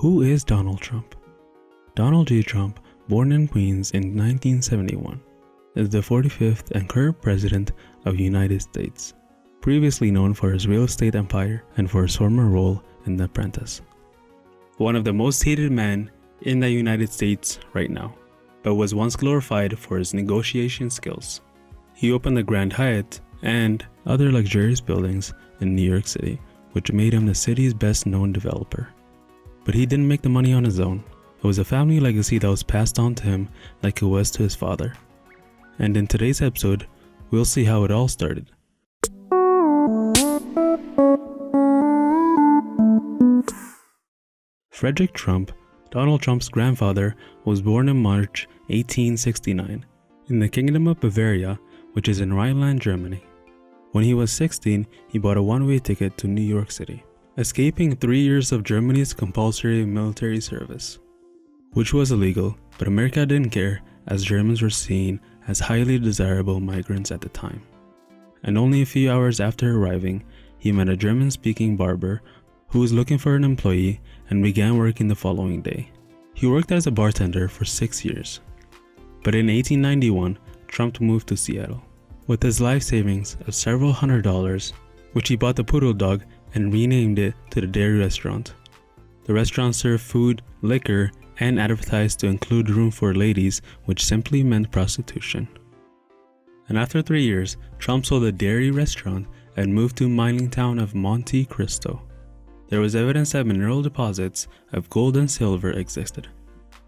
Who is Donald Trump? Donald J. Trump, born in Queens in 1971, is the 45th and current President of the United States, previously known for his real estate empire and for his former role in The Apprentice. One of the most hated men in the United States right now, but was once glorified for his negotiation skills. He opened the Grand Hyatt and other luxurious buildings in New York City, which made him the city's best known developer. But he didn't make the money on his own. It was a family legacy that was passed on to him like it was to his father. And in today's episode, we'll see how it all started. Frederick Trump, Donald Trump's grandfather, was born in March 1869 in the Kingdom of Bavaria, which is in Rhineland, Germany. When he was 16, he bought a one-way ticket to New York City, escaping 3 years of Germany's compulsory military service, which was illegal, but America didn't care as Germans were seen as highly desirable migrants at the time. And only a few hours after arriving, he met a German-speaking barber who was looking for an employee and began working the following day. He worked as a bartender for 6 years. But in 1891, Trump moved to Seattle with his life savings of several $100s, which he bought the poodle dog and renamed it to the Dairy Restaurant. The restaurant served food, liquor, and advertised to include room for ladies, which simply meant prostitution. And after 3 years, Trump sold the Dairy Restaurant and moved to mining town of Monte Cristo. There was evidence that mineral deposits of gold and silver existed.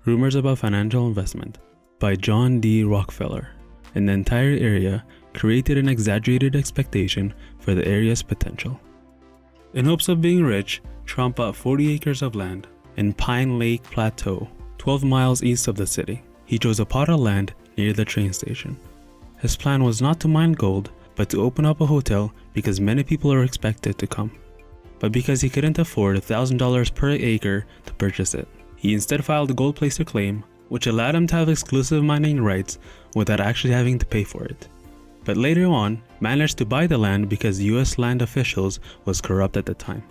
Rumors about financial investment by John D. Rockefeller in the entire area created an exaggerated expectation for the area's potential. In hopes of being rich, Trump bought 40 acres of land in Pine Lake Plateau, 12 miles east of the city. He chose a plot of land near the train station. His plan was not to mine gold, but to open up a hotel because many people are expected to come. But because he couldn't afford $1,000 per acre to purchase it, he instead filed a gold placer claim, which allowed him to have exclusive mining rights without actually having to pay for it. But later on, managed to buy the land because US land officials was corrupt at the time.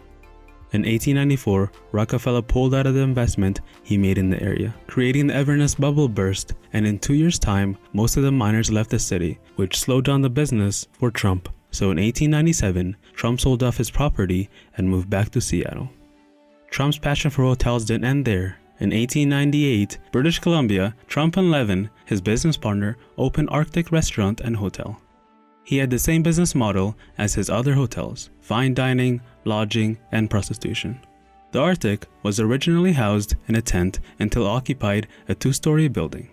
In 1894, Rockefeller pulled out of the investment he made in the area, creating the Everness bubble burst, and in 2 years' time, most of the miners left the city, which slowed down the business for Trump. So in 1897, Trump sold off his property and moved back to Seattle. Trump's passion for hotels didn't end there. In 1898, British Columbia, Trump and Levin, his business partner, opened Arctic Restaurant and Hotel. He had the same business model as his other hotels: fine dining, lodging, and prostitution. The Arctic was originally housed in a tent until occupied a 2-story building.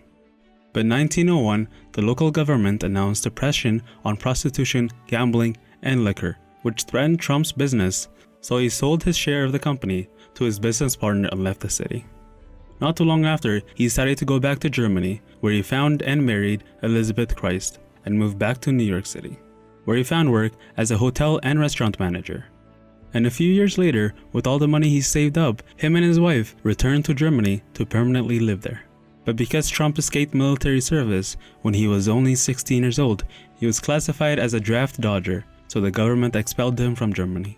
But in 1901, the local government announced oppression on prostitution, gambling, and liquor, which threatened Trump's business, so he sold his share of the company to his business partner and left the city. Not too long after, he decided to go back to Germany, where he found and married Elizabeth Christ, and moved back to New York City, where he found work as a hotel and restaurant manager. And a few years later, with all the money he saved up, him and his wife returned to Germany to permanently live there. But because Trump escaped military service when he was only 16 years old, he was classified as a draft dodger, so the government expelled him from Germany.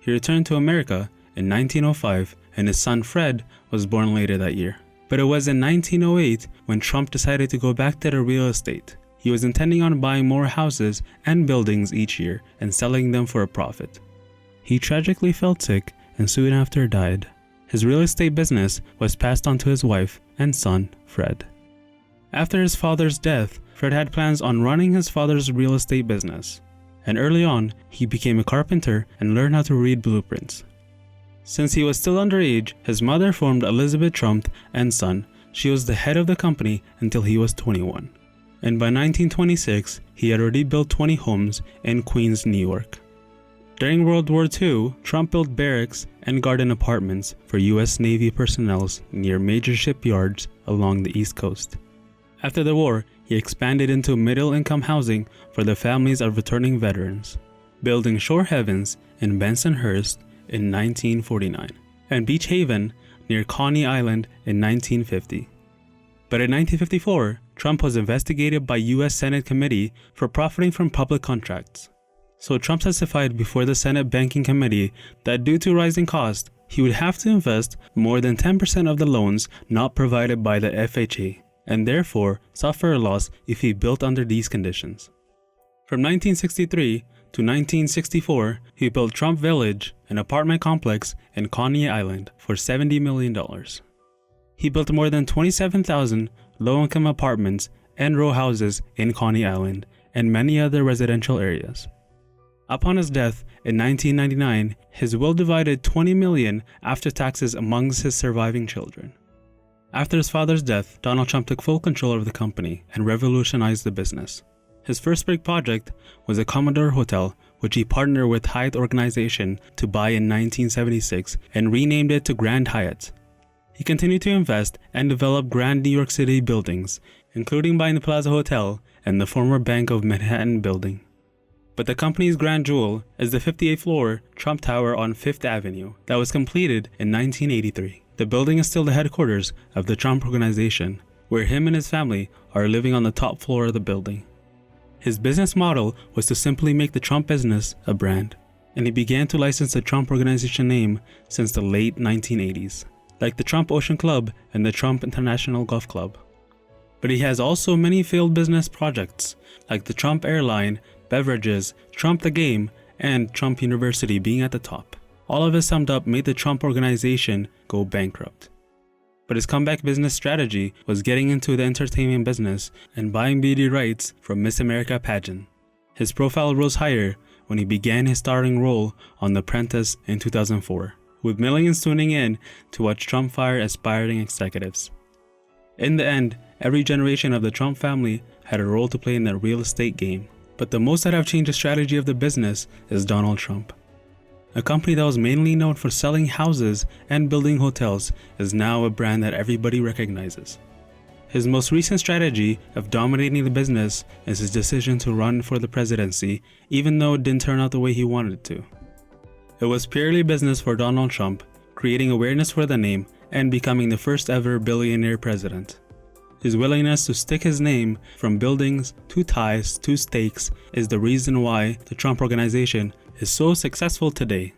He returned to America in 1905, and his son Fred was born later that year. But it was in 1908 when Trump decided to go back to the real estate. He was intending on buying more houses and buildings each year and selling them for a profit. He tragically fell sick and soon after died. His real estate business was passed on to his wife and son, Fred. After his father's death, Fred had plans on running his father's real estate business. And early on, he became a carpenter and learned how to read blueprints. Since he was still underage, his mother formed Elizabeth Trump and Son. She was the head of the company until he was 21. And by 1926, he had already built 20 homes in Queens, New York. During World War II, Trump built barracks and garden apartments for US Navy personnel near major shipyards along the East Coast. After the war, he expanded into middle-income housing for the families of returning veterans, building Shore Heavens in Bensonhurst in 1949, and Beach Haven near Coney Island in 1950. But in 1954, Trump was investigated by US Senate Committee for profiting from public contracts. So Trump testified before the Senate Banking Committee that due to rising costs, he would have to invest more than 10% of the loans not provided by the FHA, and therefore suffer a loss if he built under these conditions. From 1963 to 1964, he built Trump Village, an apartment complex in Coney Island, for $70 million. He built more than 27,000 low-income apartments and row houses in Coney Island and many other residential areas. Upon his death in 1999, his will divided $20 million after taxes amongst his surviving children. After his father's death, Donald Trump took full control of the company and revolutionized the business. His first big project was the Commodore Hotel, which he partnered with Hyatt Organization to buy in 1976 and renamed it to Grand Hyatt. He continued to invest and develop grand New York City buildings, including buying the Plaza Hotel and the former Bank of Manhattan building. But the company's grand jewel is the 58th floor Trump Tower on 5th Avenue that was completed in 1983. The building is still the headquarters of the Trump Organization, where him and his family are living on the top floor of the building. His business model was to simply make the Trump business a brand, and he began to license the Trump Organization name since the late 1980s, like the Trump Ocean Club and the Trump International Golf Club. But he has also many failed business projects, like the Trump Airline, Beverages, Trump the Game, and Trump University being at the top. All of it summed up made the Trump Organization go bankrupt. But his comeback business strategy was getting into the entertainment business and buying beauty rights from Miss America pageant. His profile rose higher when he began his starring role on The Apprentice in 2004, with millions tuning in to watch Trump fire aspiring executives. In the end, every generation of the Trump family had a role to play in the real estate game. But the most that have changed the strategy of the business is Donald Trump. A company that was mainly known for selling houses and building hotels is now a brand that everybody recognizes. His most recent strategy of dominating the business is his decision to run for the presidency, even though it didn't turn out the way he wanted it to. It was purely business for Donald Trump, creating awareness for the name and becoming the first ever billionaire president. His willingness to stick his name from buildings to ties to stakes is the reason why the Trump Organization is so successful today.